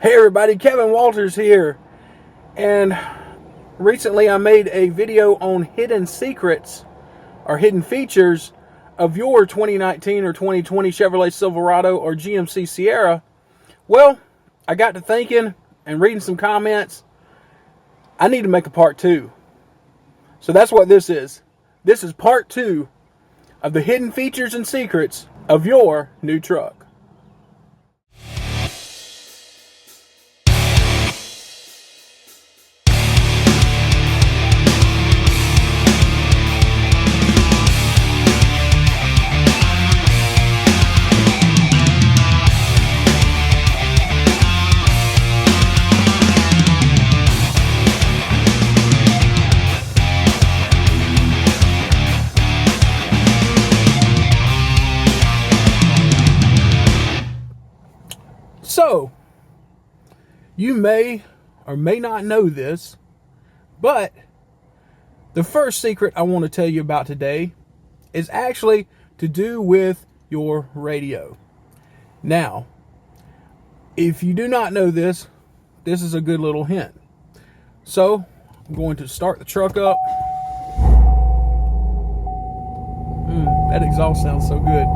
Hey everybody, Kevin Walters here, and recently I made a video on hidden secrets or hidden features of your 2019 or 2020 Chevrolet Silverado or GMC Sierra. Well, I got to thinking and reading some comments. I need to make a part 2. So that's what this is. This is part 2 of the hidden features and secrets of your new truck. So, you may or may not know this, but the first secret I want to tell you about today is actually to do with your radio. Now, if you do not know this, this is a good little hint. So, I'm going to start the truck up. That exhaust sounds so good.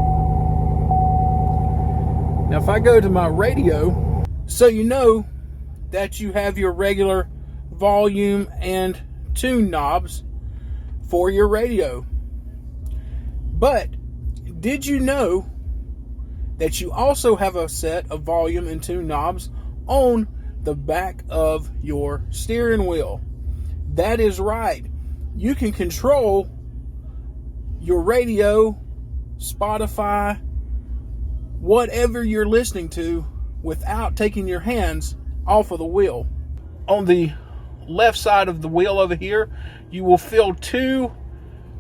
Now, if I go to my radio, so you know that you have your regular volume and tune knobs for your radio. But did you know that you also have a set of volume and tune knobs on the back of your steering wheel? That is right. You can control your radio, Spotify, whatever you're listening to without taking your hands off of the wheel. On the left side of the wheel over here, you will feel 2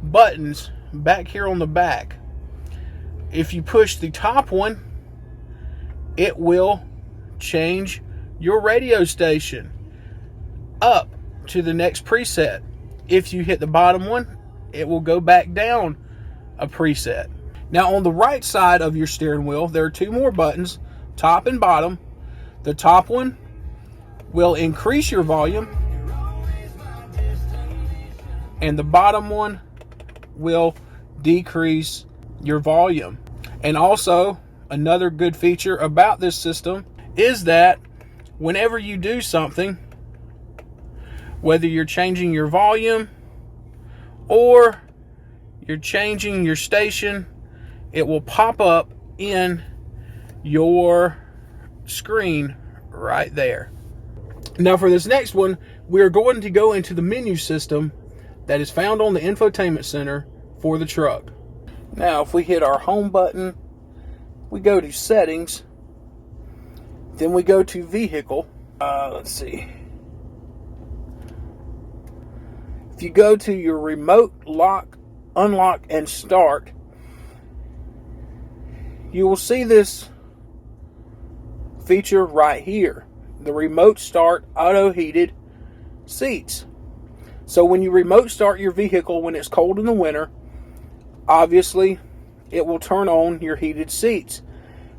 buttons back here on the back. If you push the top one, it will change your radio station up to the next preset. If you hit the bottom one, it will go back down a preset. Now, on the right side of your steering wheel, there are 2 more buttons, top and bottom. The top one will increase your volume, and the bottom one will decrease your volume. And also, another good feature about this system is that whenever you do something, whether you're changing your volume or you're changing your station, it will pop up in your screen right there. Now, for this next one, we're going to go into the menu system that is found on the infotainment center for the truck. Now, if we hit our home button, we go to settings, then we go to vehicle. Let's see. If you go to your remote lock, unlock, and start, you will see this feature right here, the remote start auto heated seats. So when you remote start your vehicle when it's cold in the winter, obviously it will turn on your heated seats.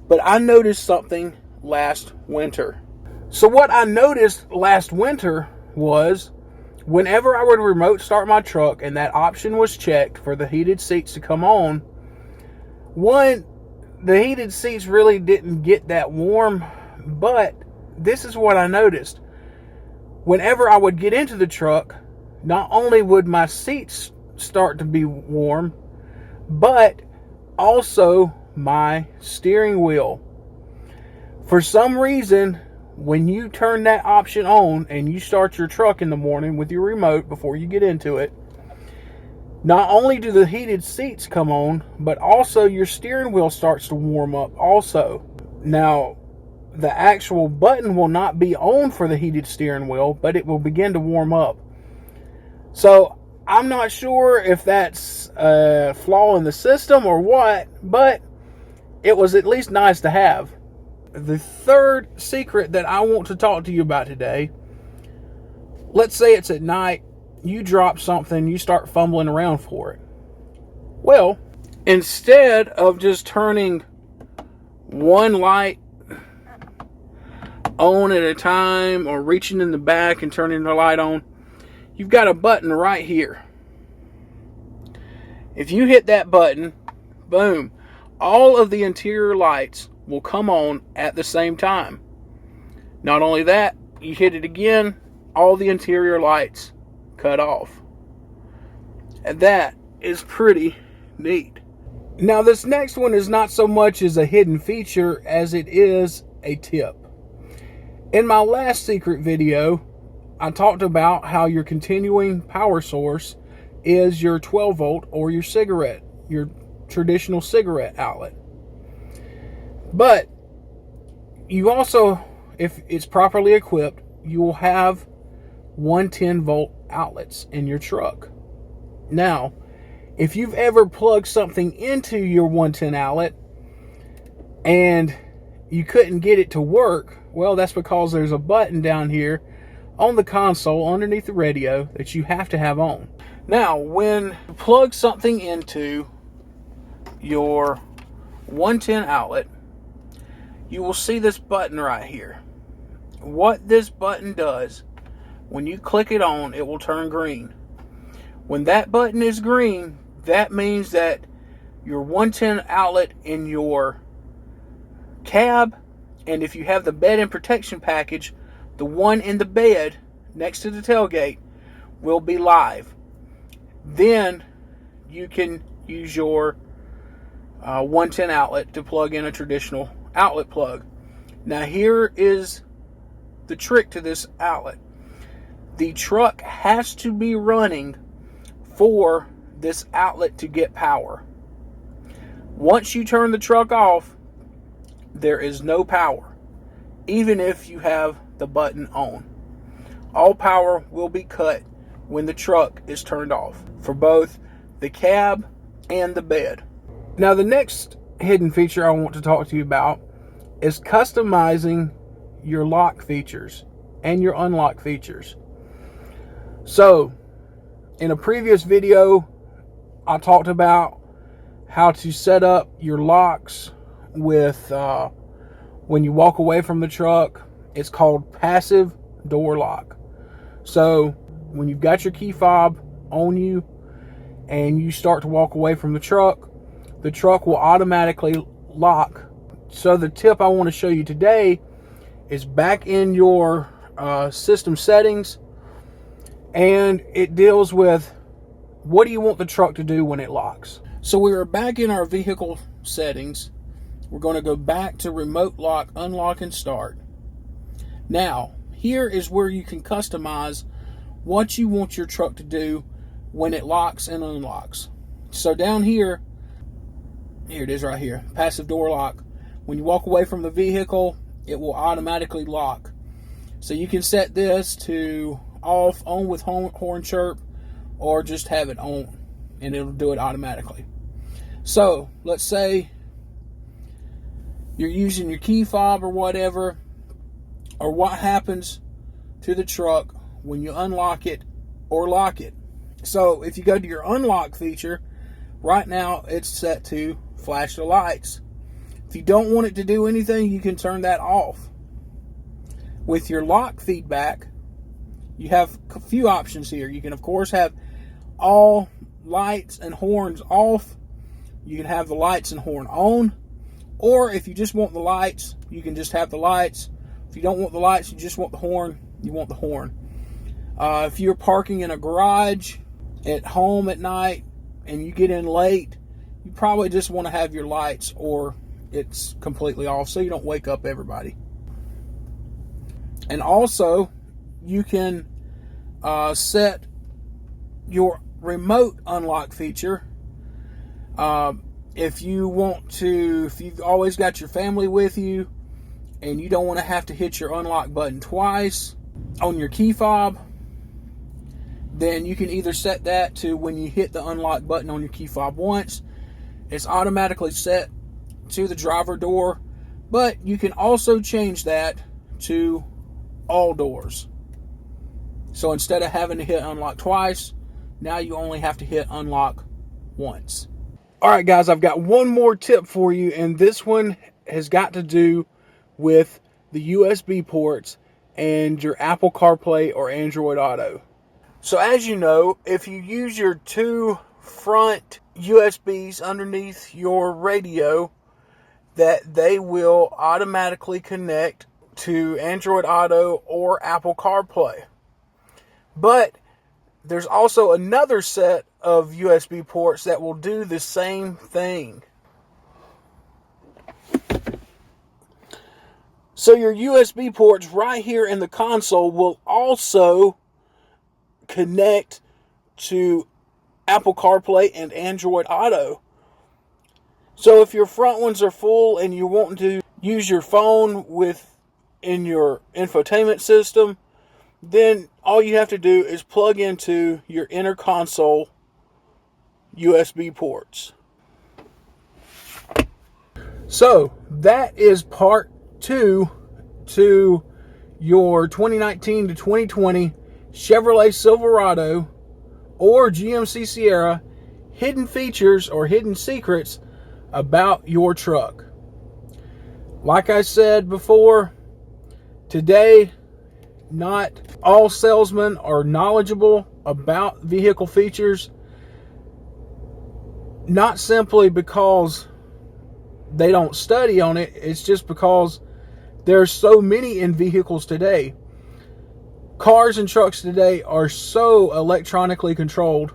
But I noticed something last winter. So what I noticed last winter was whenever I would remote start my truck and that option was checked for the heated seats to come on, the heated seats really didn't get that warm, but this is what I noticed. Whenever I would get into the truck, not only would my seats start to be warm, but also my steering wheel. For some reason, when you turn that option on and you start your truck in the morning with your remote before you get into it, not only do the heated seats come on, but also your steering wheel starts to warm up also. Now, the actual button will not be on for the heated steering wheel, but it will begin to warm up. So, I'm not sure if that's a flaw in the system or what, but it was at least nice to have. The third secret that I want to talk to you about today, let's say it's at night, you drop something, you start fumbling around for it. Well, instead of just turning one light on at a time or reaching in the back and turning the light on, you've got a button right here. If you hit that button, boom, all of the interior lights will come on at the same time. Not only that, you hit it again, all the interior lights cut off. And that is pretty neat. Now, this next one is not so much as a hidden feature as it is a tip. In my last secret video, I talked about how your continuing power source is your 12 volt or your traditional cigarette outlet. But you also, if it's properly equipped, you will have 110 volt outlets in your truck. Now, if you've ever plugged something into your 110 outlet and you couldn't get it to work, well, that's because there's a button down here on the console underneath the radio that you have to have on. Now, when you plug something into your 110 outlet, you will see this button right here. What this button does, when you click it on, it will turn green. When that button is green, that means that your 110 outlet in your cab, and if you have the bed and protection package, the one in the bed next to the tailgate will be live. Then you can use your 110 outlet to plug in a traditional outlet plug. Now, here is the trick to this outlet. The truck has to be running for this outlet to get power. Once you turn the truck off, there is no power, even if you have the button on. All power will be cut when the truck is turned off for both the cab and the bed. Now, the next hidden feature I want to talk to you about is customizing your lock features and your unlock features. So, in a previous video, I talked about how to set up your locks with when you walk away from the truck. It's called passive door lock. So when you've got your key fob on you and you start to walk away from the truck will automatically lock. So the tip I want to show you today is back in your system settings, and it deals with what do you want the truck to do when it locks. So we are back in our vehicle settings. We're going to go back to remote lock, unlock, and start. Now, here is where you can customize what you want your truck to do when it locks and unlocks. So down here it is right here, passive door lock. When you walk away from the vehicle, it will automatically lock. So you can set this to off, on with horn chirp, or just have it on and it'll do it automatically. So let's say you're using your key fob or whatever, or what happens to the truck when you unlock it or lock it. So if you go to your unlock feature, right now it's set to flash the lights. If you don't want it to do anything, you can turn that off. With your lock feedback, you have a few options here. You can, of course, have all lights and horns off. You can have the lights and horn on. Or if you just want the lights, you can just have the lights. If you don't want the lights, you just want the horn, you want the horn. If you're parking in a garage at home at night and you get in late, you probably just want to have your lights or it's completely off so you don't wake up everybody. And also, you can set your remote unlock feature. If you've always got your family with you and you don't want to have to hit your unlock button twice on your key fob, then you can either set that to when you hit the unlock button on your key fob once, it's automatically set to the driver door, but you can also change that to all doors. So instead of having to hit unlock twice, now you only have to hit unlock once. All right, guys, I've got one more tip for you, and this one has got to do with the USB ports, and your Apple CarPlay or Android Auto. So as you know, if you use your two front USBs underneath your radio, that they will automatically connect to Android Auto or Apple CarPlay. But there's also another set of USB ports that will do the same thing. So your USB ports right here in the console will also connect to Apple CarPlay and Android Auto. So if your front ones are full and you want to use your phone in your infotainment system, then all you have to do is plug into your inner console USB ports. So that is part 2 to your 2019 to 2020 Chevrolet Silverado or GMC Sierra hidden features or hidden secrets about your truck. Like I said before, today, not all salesmen are knowledgeable about vehicle features, not simply because they don't study on it, it's just because there's so many in vehicles today. Cars and trucks today are so electronically controlled,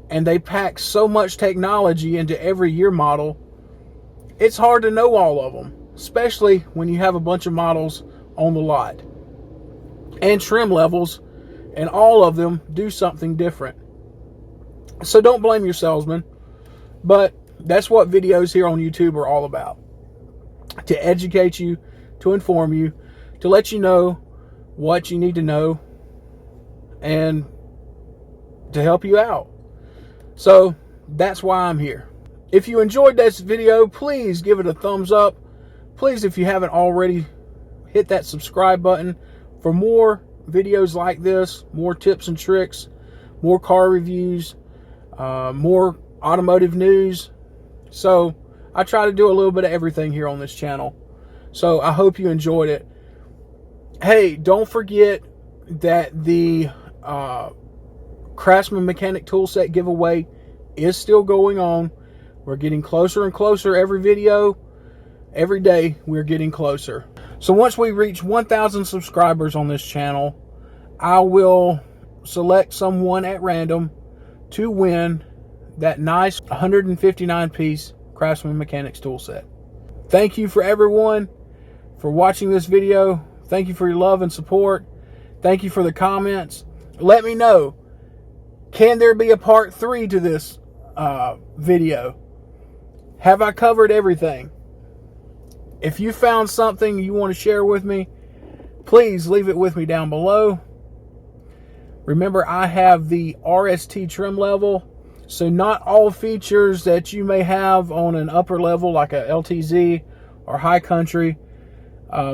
and they pack so much technology into every year model, it's hard to know all of them, especially when you have a bunch of models on the lot. And trim levels, and all of them do something different. So don't blame your salesman, but that's what videos here on YouTube are all about. To educate you, to inform you, to let you know what you need to know, and to help you out. So that's why I'm here. If you enjoyed this video, please give it a thumbs up. Please, if you haven't already, hit that subscribe button for more videos like this, more tips and tricks, more car reviews, more automotive news. So I try to do a little bit of everything here on this channel. So I hope you enjoyed it. Hey, don't forget that the Craftsman Mechanic Toolset giveaway is still going on. We're getting closer and closer every video. Every day we're getting closer. So once we reach 1,000 subscribers on this channel, I will select someone at random to win that nice 159-piece Craftsman Mechanics Toolset. Thank you for everyone for watching this video. Thank you for your love and support. Thank you for the comments. Let me know, can there be a part 3 to this video? Have I covered everything? If you found something you want to share with me, please leave it with me down below. Remember, I have the RST trim level, so not all features that you may have on an upper level like a LTZ or High Country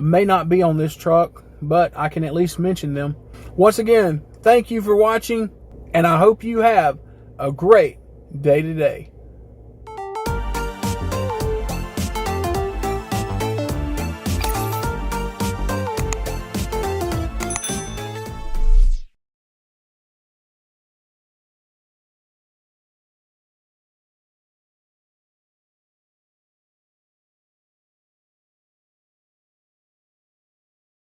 may not be on this truck, but I can at least mention them. Once again, thank you for watching, and I hope you have a great day today.